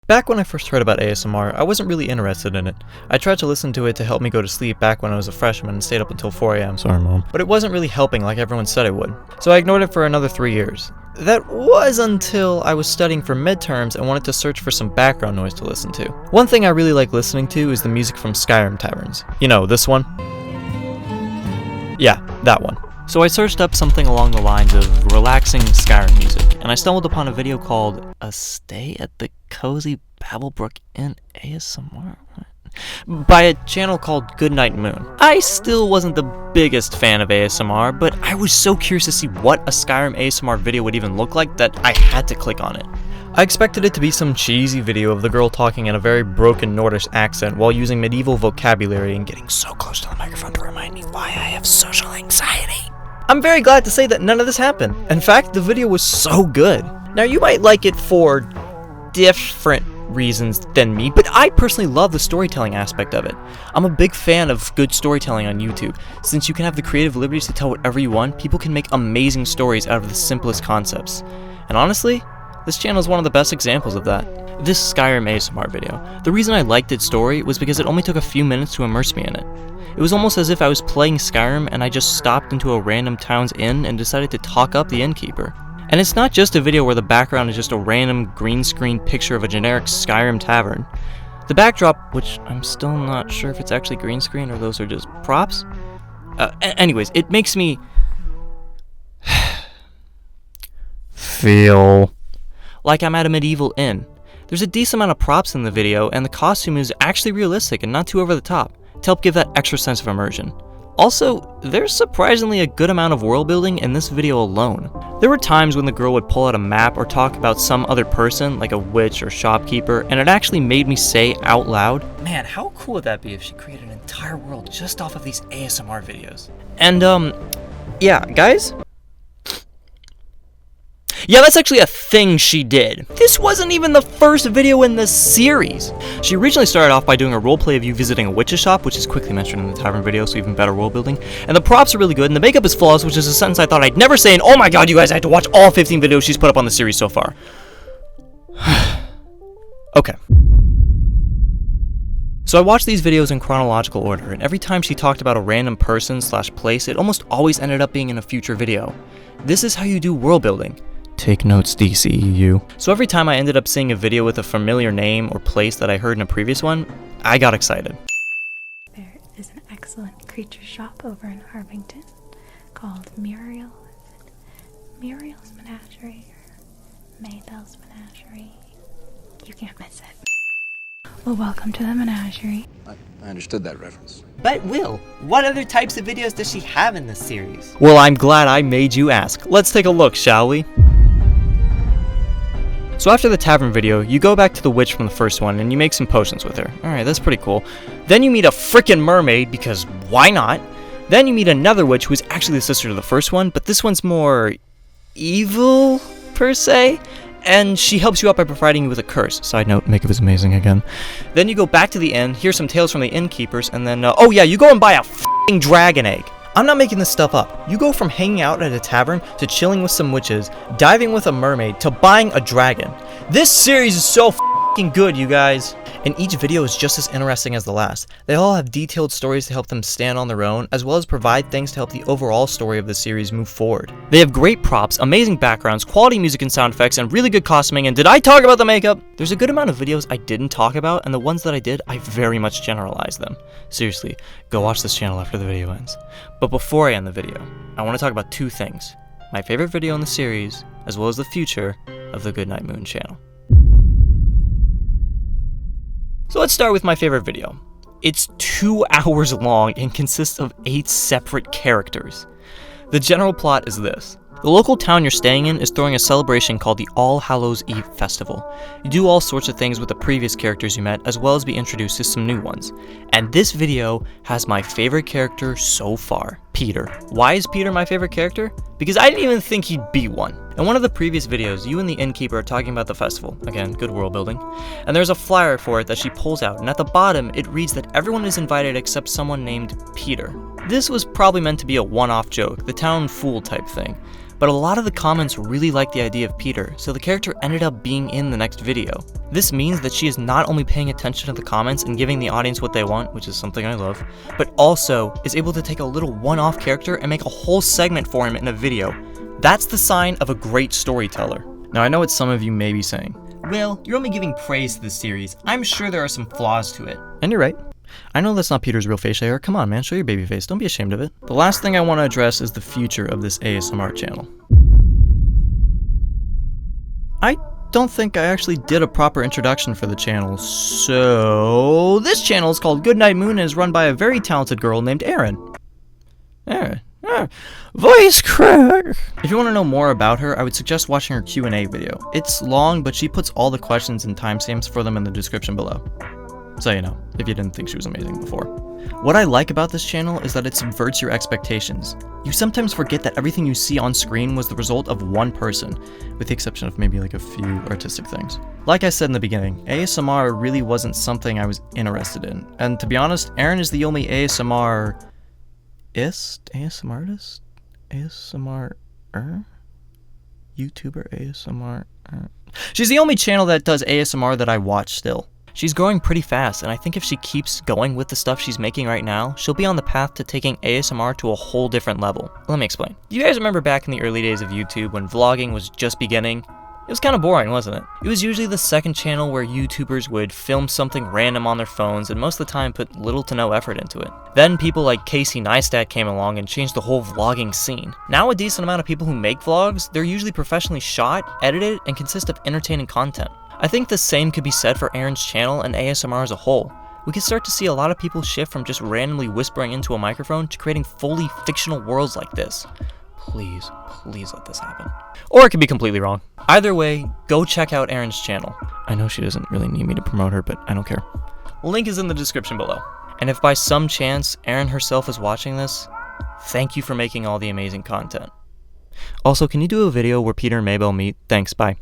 Back when I first heard about ASMR, I wasn't really interested in it. I tried to listen to it to help me go to sleep back when I was a freshman and stayed up until 4 AM. Sorry, Mom. But it wasn't really helping like everyone said it would. So I ignored it for another 3 years. That was until I was studying for midterms and wanted to search for some background noise to listen to. One thing I really like listening to is the music from Skyrim taverns. You know, this one? Yeah, that one. So I searched up something along the lines of relaxing Skyrim music, and I stumbled upon a video called A Stay at the Cozy Babblebrook in ASMR by a channel called Goodnight Moon. I still wasn't the biggest fan of ASMR, but I was so curious to see what a Skyrim ASMR video would even look like that I had to click on it. I expected it to be some cheesy video of the girl talking in a very broken Nordish accent while using medieval vocabulary and getting so close to the microphone to remind me why I have social anxiety. I'm very glad to say that none of this happened. In fact, the video was so good. Now, you might like it for different reasons than me, but I personally love the storytelling aspect of it. I'm a big fan of good storytelling on YouTube. Since you can have the creative liberties to tell whatever you want, people can make amazing stories out of the simplest concepts. And honestly, this channel is one of the best examples of that. This Skyrim ASMR video, the reason I liked its story was because it only took a few minutes to immerse me in it. It was almost as if I was playing Skyrim and I just stopped into a random town's inn and decided to talk up the innkeeper. And it's not just a video where the background is just a random green screen picture of a generic Skyrim tavern. The backdrop, which I'm still not sure if it's actually green screen or those are just props. Anyways, it makes me feel like I'm at a medieval inn. There's a decent amount of props in the video, and the costume is actually realistic and not too over the top, to help give that extra sense of immersion. Also, there's surprisingly a good amount of world building in this video alone. There were times when the girl would pull out a map or talk about some other person, like a witch or shopkeeper, and it actually made me say out loud, man, how cool would that be if she created an entire world just off of these ASMR videos? And, yeah, guys? Yeah, that's actually a thing she did. This wasn't even the first video in the series. She originally started off by doing a roleplay of you visiting a witch's shop, which is quickly mentioned in the tavern video, so even better world building. And the props are really good, and the makeup is flawless, which is a sentence I thought I'd never say, and oh my god, you guys, I had to watch all 15 videos she's put up on the series so far. Okay. So I watched these videos in chronological order, and every time she talked about a random person / place, it almost always ended up being in a future video. This is how you do world building. Take notes, DCEU. So every time I ended up seeing a video with a familiar name or place that I heard in a previous one, I got excited. There is an excellent creature shop over in Harvington called Muriel's Menagerie or Maybelle's Menagerie. You can't miss it. Well, welcome to the menagerie. I understood that reference. But Will, what other types of videos does she have in this series? Well, I'm glad I made you ask. Let's take a look, shall we? So after the tavern video, you go back to the witch from the first one and you make some potions with her. Alright, that's pretty cool. Then you meet a frickin' mermaid, because why not? Then you meet another witch who is actually the sister to the first one, but this one's more evil, per se. And she helps you out by providing you with a curse. Side note, makeup is amazing again. Then you go back to the inn, hear some tales from the innkeepers, and then, oh yeah, you go and buy a f***ing dragon egg. I'm not making this stuff up. You go from hanging out at a tavern to chilling with some witches, diving with a mermaid, to buying a dragon. This series is so f***ing good, you guys. And each video is just as interesting as the last. They all have detailed stories to help them stand on their own, as well as provide things to help the overall story of the series move forward. They have great props, amazing backgrounds, quality music and sound effects, and really good costuming. And did I talk about the makeup? There's a good amount of videos I didn't talk about, and the ones that I did, I very much generalized them. Seriously, go watch this channel after the video ends. But before I end the video, I want to talk about two things. My favorite video in the series, as well as the future of the Goodnight Moon channel. So let's start with my favorite video. It's 2 hours long and consists of 8 separate characters. The general plot is this. The local town you're staying in is throwing a celebration called the All Hallows Eve Festival. You do all sorts of things with the previous characters you met, as well as be introduced to some new ones. And this video has my favorite character so far, Peter. Why is Peter my favorite character? Because I didn't even think he'd be one. In one of the previous videos, you and the innkeeper are talking about the festival. Again, good world building. And there's a flyer for it that she pulls out, and at the bottom, it reads that everyone is invited except someone named Peter. This was probably meant to be a one-off joke, the town fool type thing, but a lot of the comments really liked the idea of Peter, so the character ended up being in the next video. This means that she is not only paying attention to the comments and giving the audience what they want, which is something I love, but also is able to take a little one-off character and make a whole segment for him in a video. That's the sign of a great storyteller. Now I know what some of you may be saying. Will, you're only giving praise to this series. I'm sure there are some flaws to it. And you're right. I know that's not Peter's real face hair. Come on, man, show your baby face. Don't be ashamed of it. The last thing I want to address is the future of this ASMR channel. I don't think I actually did a proper introduction for the channel, so this channel is called Goodnight Moon and is run by a very talented girl named Erin. Voice crack! If you want to know more about her, I would suggest watching her Q&A video. It's long, but she puts all the questions and timestamps for them in the description below. So you know, if you didn't think she was amazing before. What I like about this channel is that it subverts your expectations. You sometimes forget that everything you see on screen was the result of one person, with the exception of maybe like a few artistic things. Like I said in the beginning, ASMR really wasn't something I was interested in, and to be honest, Erin is the only ASMR artist? YouTuber ASMR? She's the only channel that does ASMR that I watch still. She's growing pretty fast, and I think if she keeps going with the stuff she's making right now, she'll be on the path to taking ASMR to a whole different level. Let me explain. You guys remember back in the early days of YouTube when vlogging was just beginning? It was kind of boring, wasn't it? It was usually the second channel where YouTubers would film something random on their phones and most of the time put little to no effort into it. Then people like Casey Neistat came along and changed the whole vlogging scene. Now a decent amount of people who make vlogs, they're usually professionally shot, edited, and consist of entertaining content. I think the same could be said for Erin's channel and ASMR as a whole. We can start to see a lot of people shift from just randomly whispering into a microphone to creating fully fictional worlds like this. Please, please let this happen. Or it could be completely wrong. Either way, go check out Erin's channel. I know she doesn't really need me to promote her, but I don't care. Link is in the description below. And if by some chance Erin herself is watching this, thank you for making all the amazing content. Also, can you do a video where Peter and Maybelle meet? Thanks, bye.